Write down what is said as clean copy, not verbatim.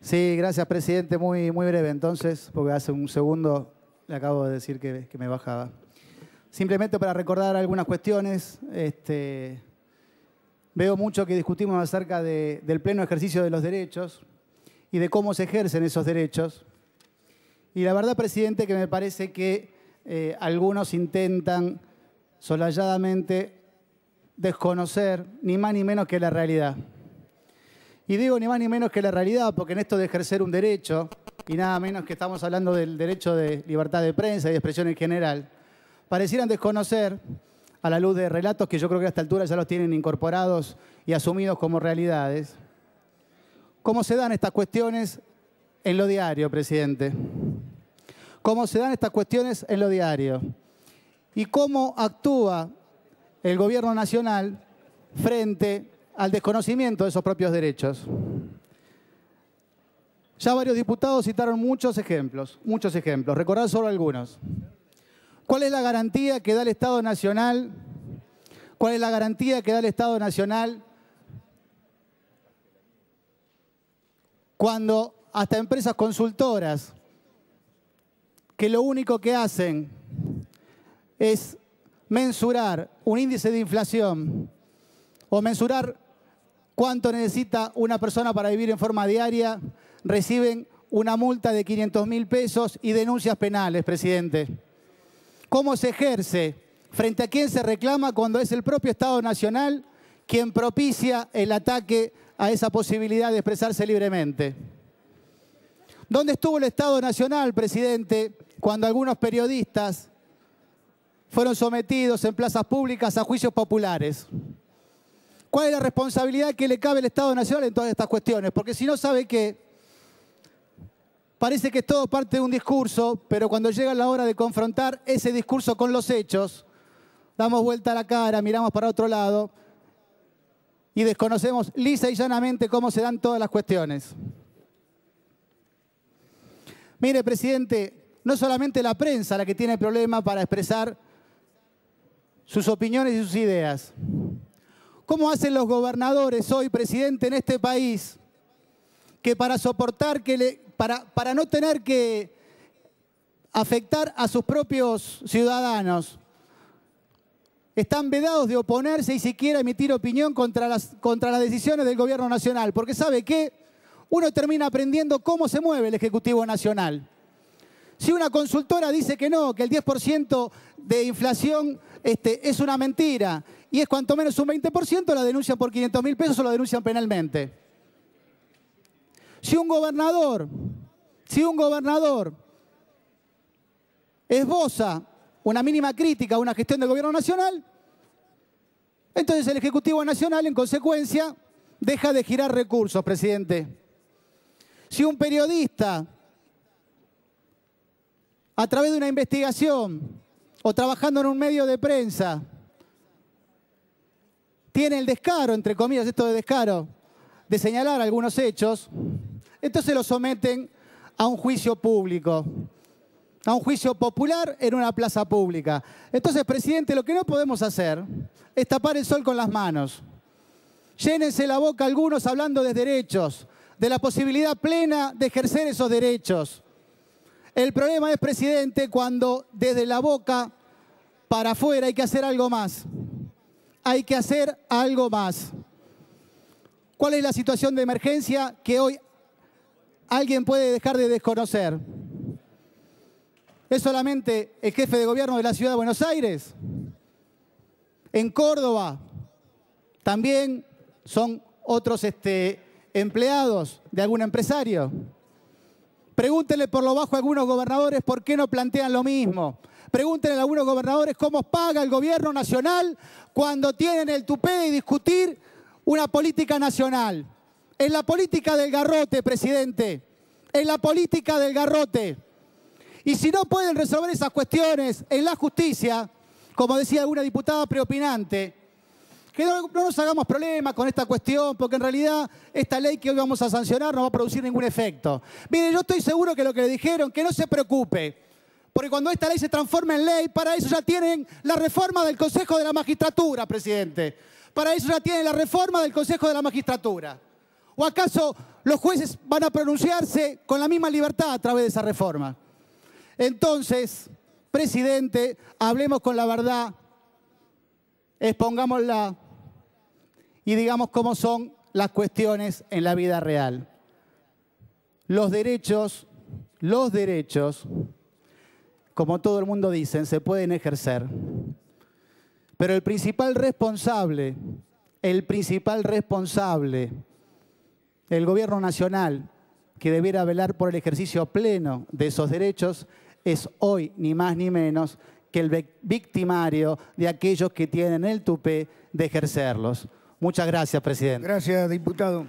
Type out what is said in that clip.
Sí, gracias, presidente. Muy breve, entonces, porque hace un segundo le acabo de decir que me bajaba. Simplemente para recordar algunas cuestiones. Veo mucho que discutimos acerca del pleno ejercicio de los derechos y de cómo se ejercen esos derechos. Y la verdad, presidente, que me parece que algunos intentan solalladamente desconocer ni más ni menos que la realidad. Y digo ni más ni menos que la realidad porque en esto de ejercer un derecho, y nada menos que estamos hablando del derecho de libertad de prensa y de expresión en general, parecieran desconocer, a la luz de relatos que yo creo que a esta altura ya los tienen incorporados y asumidos como realidades, cómo se dan estas cuestiones en lo diario, presidente. Cómo se dan estas cuestiones en lo diario. Y cómo actúa el gobierno nacional frente al desconocimiento de esos propios derechos. Ya varios diputados citaron muchos ejemplos. Recordar solo algunos. ¿Cuál es la garantía que da el Estado Nacional? ¿Cuál es la garantía que da el Estado Nacional cuando hasta empresas consultoras que lo único que hacen es mensurar un índice de inflación o mensurar cuánto necesita una persona para vivir en forma diaria, reciben una multa de 500.000 pesos y denuncias penales, presidente? ¿Cómo se ejerce? ¿Frente a quién se reclama cuando es el propio Estado Nacional quien propicia el ataque a esa posibilidad de expresarse libremente? ¿Dónde estuvo el Estado Nacional, presidente, cuando algunos periodistas fueron sometidos en plazas públicas a juicios populares? ¿Cuál es la responsabilidad que le cabe al Estado Nacional en todas estas cuestiones? Porque si no, sabe que parece que es todo parte de un discurso, pero cuando llega la hora de confrontar ese discurso con los hechos, damos vuelta a la cara, miramos para otro lado y desconocemos lisa y llanamente cómo se dan todas las cuestiones. Mire, presidente, no solamente la prensa la que tiene problema para expresar sus opiniones y sus ideas. ¿Cómo hacen los gobernadores hoy, presidente, en este país, que para soportar, para no tener que afectar a sus propios ciudadanos, están vedados de oponerse y siquiera emitir opinión contra las decisiones del gobierno nacional? Porque ¿sabe qué? Uno termina aprendiendo cómo se mueve el Ejecutivo Nacional. Si una consultora dice que no, que el 10% de inflación es una mentira y es cuanto menos un 20%, la denuncian por 500.000 pesos o lo denuncian penalmente. Si un gobernador esboza una mínima crítica a una gestión del gobierno nacional, entonces el Ejecutivo Nacional, en consecuencia, deja de girar recursos, presidente. Si un periodista, a través de una investigación o trabajando en un medio de prensa, tiene el descaro, entre comillas, esto de descaro, de señalar algunos hechos, entonces lo someten a un juicio público, a un juicio popular en una plaza pública. Entonces, presidente, lo que no podemos hacer es tapar el sol con las manos. Llénense la boca algunos hablando de derechos, de la posibilidad plena de ejercer esos derechos. El problema es, presidente, cuando desde la boca para afuera hay que hacer algo más. Hay que hacer algo más. ¿Cuál es la situación de emergencia que hoy alguien puede dejar de desconocer? ¿Es solamente el jefe de gobierno de la Ciudad de Buenos Aires? En Córdoba también son otros empleados de algún empresario. Pregúntenle por lo bajo a algunos gobernadores por qué no plantean lo mismo. Pregúntenle a algunos gobernadores cómo paga el gobierno nacional cuando tienen el tupé de discutir una política nacional. Es la política del garrote, presidente. Es la política del garrote. Y si no pueden resolver esas cuestiones en la justicia, como decía alguna diputada preopinante, que no nos hagamos problemas con esta cuestión, porque en realidad esta ley que hoy vamos a sancionar no va a producir ningún efecto. Mire, yo estoy seguro que lo que le dijeron, que no se preocupe, porque cuando esta ley se transforme en ley, para eso ya tienen la reforma del Consejo de la Magistratura, presidente. Para eso ya tienen la reforma del Consejo de la Magistratura. ¿O acaso los jueces van a pronunciarse con la misma libertad a través de esa reforma. Entonces, presidente, hablemos con la verdad, expongámosla y digamos cómo son las cuestiones en la vida real. Los derechos, como todo el mundo dice, se pueden ejercer. Pero el principal responsable del gobierno nacional, que debiera velar por el ejercicio pleno de esos derechos, es hoy ni más ni menos que el victimario de aquellos que tienen el tupé de ejercerlos. Muchas gracias, presidente. Gracias, diputado.